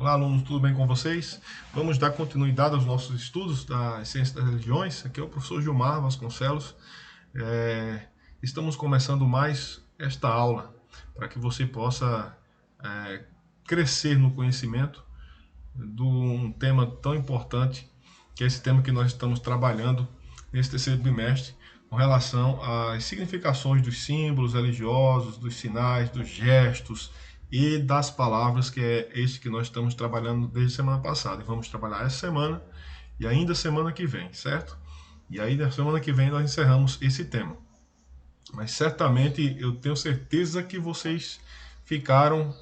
Olá, alunos, tudo bem com vocês? Vamos dar continuidade aos nossos estudos da Ciência das Religiões. Aqui é o professor Gilmar Vasconcelos. Estamos começando mais esta aula para que você possa crescer no conhecimento de um tema tão importante, que é esse tema que nós estamos trabalhando nesse terceiro bimestre, com relação às significações dos símbolos religiosos, dos sinais, dos gestos e das palavras, que é este que nós estamos trabalhando desde a semana passada. E vamos trabalhar essa semana e ainda semana que vem, certo? E aí na semana que vem nós encerramos esse tema. Mas certamente eu tenho certeza que vocês ficaram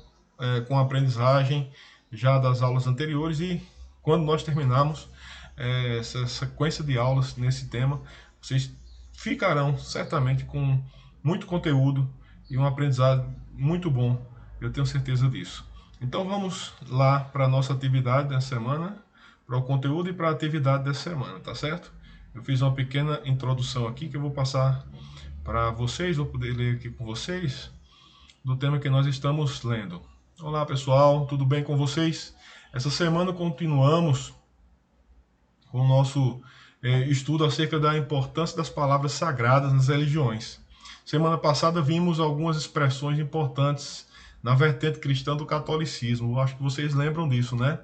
com a aprendizagem já das aulas anteriores, e quando nós terminarmos essa sequência de aulas nesse tema, vocês ficarão certamente com muito conteúdo e um aprendizado muito bom, eu tenho certeza disso. Então vamos lá para a nossa atividade dessa semana, para o conteúdo e para a atividade dessa semana, tá certo? Eu fiz uma pequena introdução aqui que eu vou passar para vocês, vou poder ler aqui com vocês, do tema que nós estamos lendo. Olá pessoal, tudo bem com vocês? Essa semana continuamos com o nosso estudo acerca da importância das palavras sagradas nas religiões. Semana passada vimos algumas expressões importantes na vertente cristã do catolicismo. Eu acho que vocês lembram disso, né?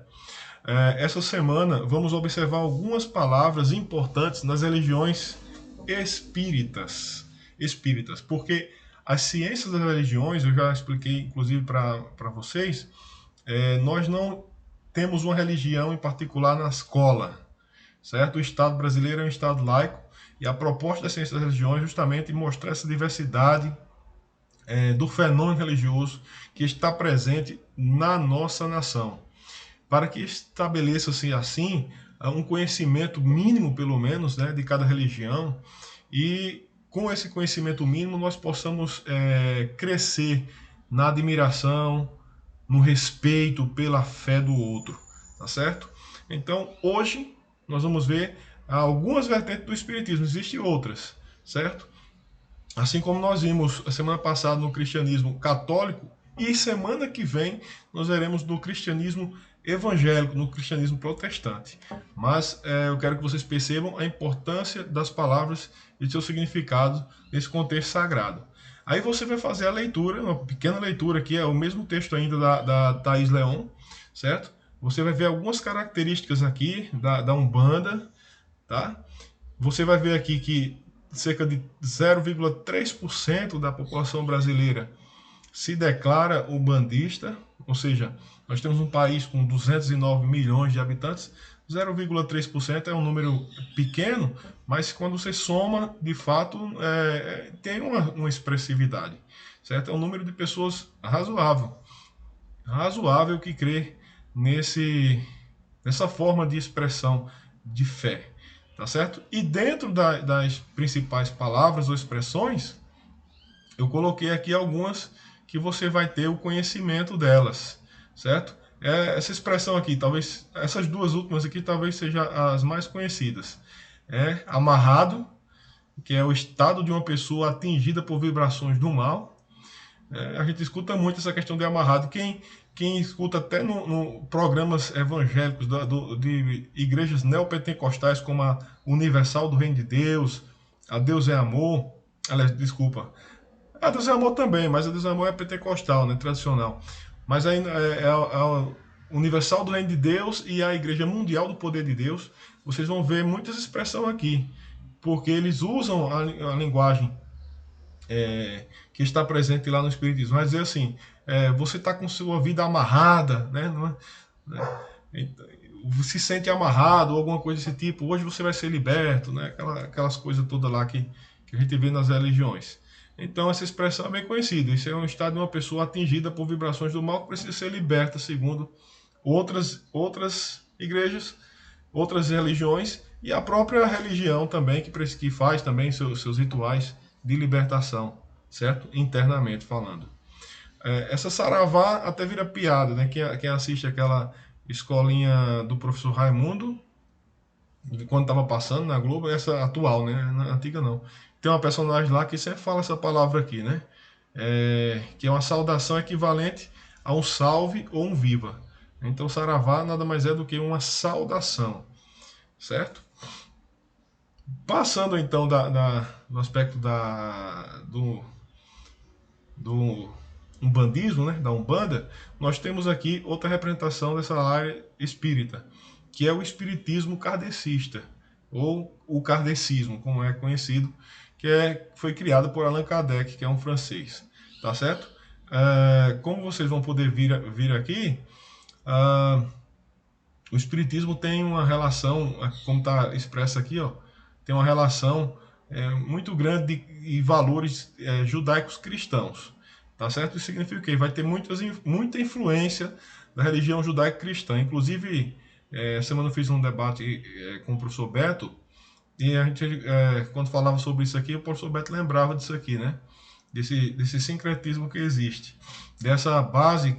Essa semana vamos observar algumas palavras importantes nas religiões espíritas, porque as ciências das religiões, eu já expliquei inclusive para vocês, nós não temos uma religião em particular na escola, certo? O Estado brasileiro é um Estado laico, e a proposta da ciência das religiões é justamente mostrar essa diversidade do fenômeno religioso que está presente na nossa nação, para que estabeleça-se assim um conhecimento mínimo, pelo menos, né, de cada religião, e com esse conhecimento mínimo nós possamos crescer na admiração, no respeito pela fé do outro, tá certo? Então, hoje nós vamos ver algumas vertentes do Espiritismo, existem outras, certo? Assim como nós vimos a semana passada no cristianismo católico, e semana que vem nós veremos no cristianismo evangélico, no cristianismo protestante. Mas eu quero que vocês percebam a importância das palavras e de seu significado nesse contexto sagrado. Aí você vai fazer a leitura, uma pequena leitura aqui, é o mesmo texto ainda da Thaís Leon, certo? Você vai ver algumas características aqui da Umbanda, tá? Você vai ver aqui que cerca de 0,3% da população brasileira se declara umbandista, ou seja, nós temos um país com 209 milhões de habitantes, 0,3% é um número pequeno, mas quando você soma, de fato, tem uma expressividade, certo? É um número de pessoas razoável que crê nessa forma de expressão de fé, tá certo? E dentro das principais palavras ou expressões, eu coloquei aqui algumas que você vai ter o conhecimento delas, certo? Essa expressão aqui, talvez, essas duas últimas aqui, talvez sejam as mais conhecidas. Amarrado, que é o estado de uma pessoa atingida por vibrações do mal. A gente escuta muito essa questão de amarrado. Quem escuta até no programas evangélicos de igrejas neopentecostais, como a Universal do Reino de Deus, a Deus é Amor, aliás, desculpa, a Deus é Amor também, mas a Deus é Amor é pentecostal, né, tradicional. Mas aí a Universal do Reino de Deus e a Igreja Mundial do Poder de Deus, vocês vão ver muitas expressões aqui, porque eles usam a linguagem que está presente lá no Espiritismo. Vai dizer assim, você está com sua vida amarrada, né? Se sente amarrado ou alguma coisa desse tipo, hoje você vai ser liberto, né? Aquelas coisas todas lá que a gente vê nas religiões. Então essa expressão é bem conhecida. Isso é um estado de uma pessoa atingida por vibrações do mal que precisa ser liberta, segundo outras igrejas, outras religiões, e a própria religião também, que faz também seus rituais de libertação, certo? Internamente falando. Essa saravá até vira piada, né? Quem assiste aquela escolinha do professor Raimundo, quando estava passando na Globo, essa atual, né? Na antiga não. Tem uma personagem lá que sempre fala essa palavra aqui, né? Que é uma saudação equivalente a um salve ou um viva. Então, saravá nada mais é do que uma saudação, certo? Passando então do aspecto do umbandismo, né, da Umbanda, nós temos aqui outra representação dessa área espírita, que é o espiritismo kardecista, ou o kardecismo, como é conhecido, foi criado por Allan Kardec, que é um francês, tá certo? Como vocês vão poder vir aqui, o espiritismo tem uma relação, como está expresso aqui, ó, tem uma relação muito grande de valores judaicos cristãos, tá certo? Isso significa que vai ter muita influência da religião judaica cristã. Inclusive, semana eu fiz um debate com o professor Beto, e a gente, quando falava sobre isso aqui, o professor Beto lembrava disso aqui, né? Desse sincretismo que existe, dessa base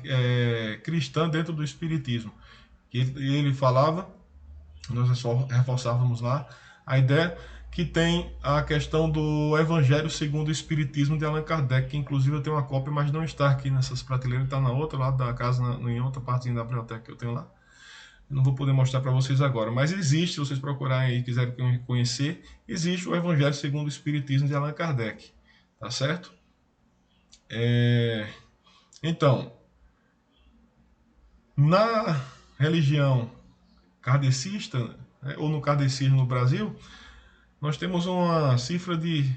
cristã dentro do espiritismo. Que ele falava, nós reforçávamos lá, a ideia que tem a questão do Evangelho segundo o Espiritismo de Allan Kardec, que inclusive eu tenho uma cópia, mas não está aqui nessas prateleiras, está na outra lado da casa, em outra partezinha da biblioteca que eu tenho lá. Eu não vou poder mostrar para vocês agora, mas existe, se vocês procurarem aí e quiserem conhecer, existe o Evangelho segundo o Espiritismo de Allan Kardec, tá certo? Então, na religião kardecista, né, ou no kardecismo no Brasil, nós temos uma cifra de.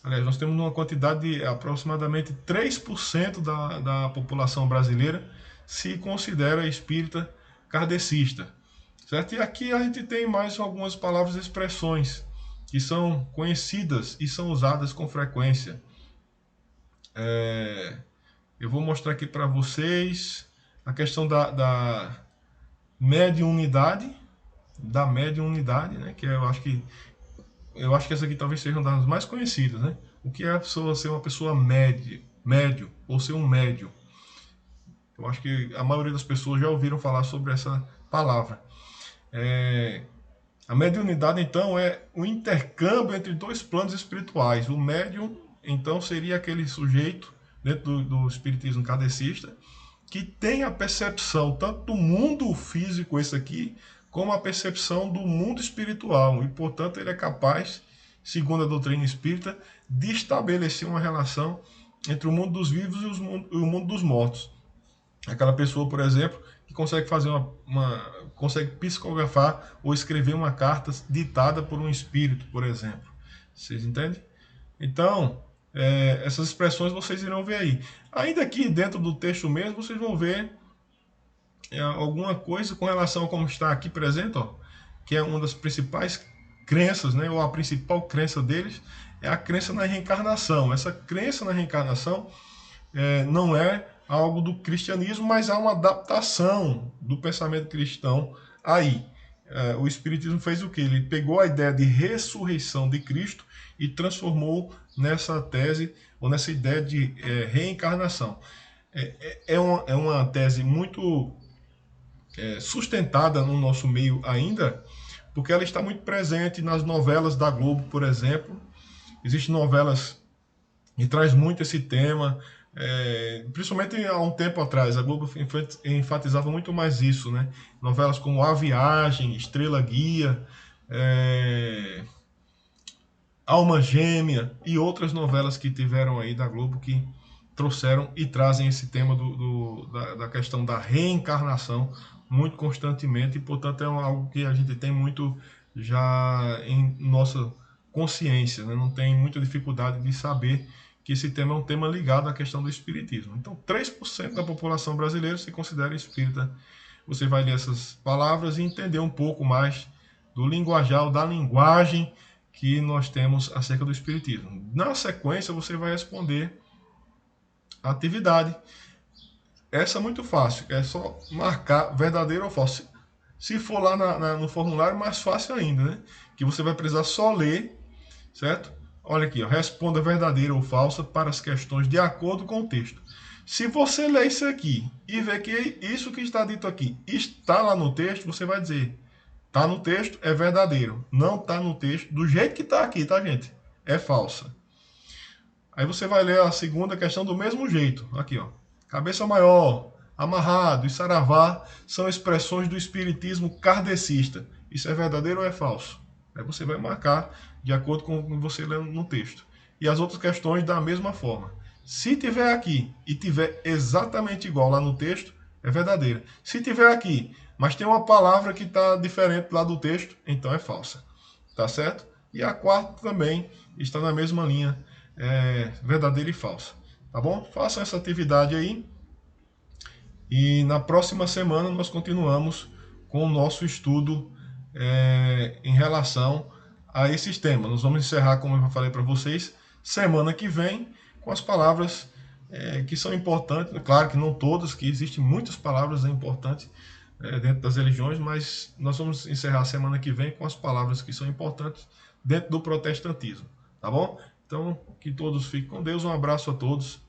Aliás, nós temos uma quantidade de aproximadamente 3% da população brasileira se considera espírita kardecista. Certo? E aqui a gente tem mais algumas palavras e expressões que são conhecidas e são usadas com frequência. Eu vou mostrar aqui para vocês a questão da mediunidade, né? Que eu acho que essa aqui talvez seja uma das mais conhecidas, né? O que é a pessoa ser uma pessoa médio, ou ser um médio? Eu acho que a maioria das pessoas já ouviram falar sobre essa palavra. A mediunidade, então, é o intercâmbio entre dois planos espirituais. O médium, então, seria aquele sujeito, dentro do espiritismo kardecista, que tem a percepção tanto do mundo físico, esse aqui, como a percepção do mundo espiritual. E, portanto, ele é capaz, segundo a doutrina espírita, de estabelecer uma relação entre o mundo dos vivos e o mundo dos mortos. Aquela pessoa, por exemplo, que consegue fazer consegue psicografar ou escrever uma carta ditada por um espírito, por exemplo. Vocês entendem? Então, essas expressões vocês irão ver aí. Ainda aqui dentro do texto mesmo, vocês vão ver alguma coisa com relação a como está aqui presente, ó, que é uma das principais crenças, né, ou a principal crença deles, é a crença na reencarnação. Essa crença na reencarnação não é algo do cristianismo, mas há uma adaptação do pensamento cristão aí. O Espiritismo fez o que? Ele pegou a ideia de ressurreição de Cristo e transformou nessa tese, ou nessa ideia de reencarnação. É uma tese muito sustentada no nosso meio ainda, porque ela está muito presente nas novelas da Globo, por exemplo. Existem novelas que traz muito esse tema, principalmente há um tempo atrás, a Globo enfatizava muito mais isso, né? Novelas como A Viagem, Estrela Guia, Alma Gêmea e outras novelas que tiveram aí da Globo que trouxeram e trazem esse tema da questão da reencarnação muito constantemente, e portanto é algo que a gente tem muito já em nossa consciência, né? Não tem muita dificuldade de saber que esse tema é um tema ligado à questão do espiritismo. Então, 3% da população brasileira se considera espírita. Você vai ler essas palavras e entender um pouco mais do linguajar, da linguagem que nós temos acerca do espiritismo. Na sequência, você vai responder a atividade. Essa é muito fácil, é só marcar verdadeiro ou falso. Se for lá no formulário, mais fácil ainda, né? Que você vai precisar só ler, certo? Olha aqui, ó, responda verdadeira ou falsa para as questões de acordo com o texto. Se você ler isso aqui e ver que isso que está dito aqui está lá no texto, você vai dizer, está no texto, é verdadeiro. Não está no texto, do jeito que está aqui, tá, gente? É falsa. Aí você vai ler a segunda questão do mesmo jeito. Aqui, ó. Cabeça maior, amarrado e saravá são expressões do espiritismo kardecista. Isso é verdadeiro ou é falso? Aí você vai marcar de acordo com o que você lê no texto. E as outras questões da mesma forma. Se tiver aqui e tiver exatamente igual lá no texto, é verdadeira. Se tiver aqui, mas tem uma palavra que está diferente lá do texto, então é falsa. Tá certo? E a quarta também está na mesma linha, verdadeira e falsa. Tá bom? Façam essa atividade aí. E na próxima semana nós continuamos com o nosso estudo em relação a esses temas. Nós vamos encerrar, como eu já falei para vocês, semana que vem, com as palavras que são importantes. Claro que não todas, que existem muitas palavras importantes dentro das religiões, mas nós vamos encerrar a semana que vem com as palavras que são importantes dentro do protestantismo. Tá bom? Então, que todos fiquem com Deus. Um abraço a todos.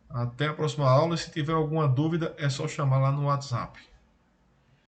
Até a próxima aula. E se tiver alguma dúvida, é só chamar lá no WhatsApp.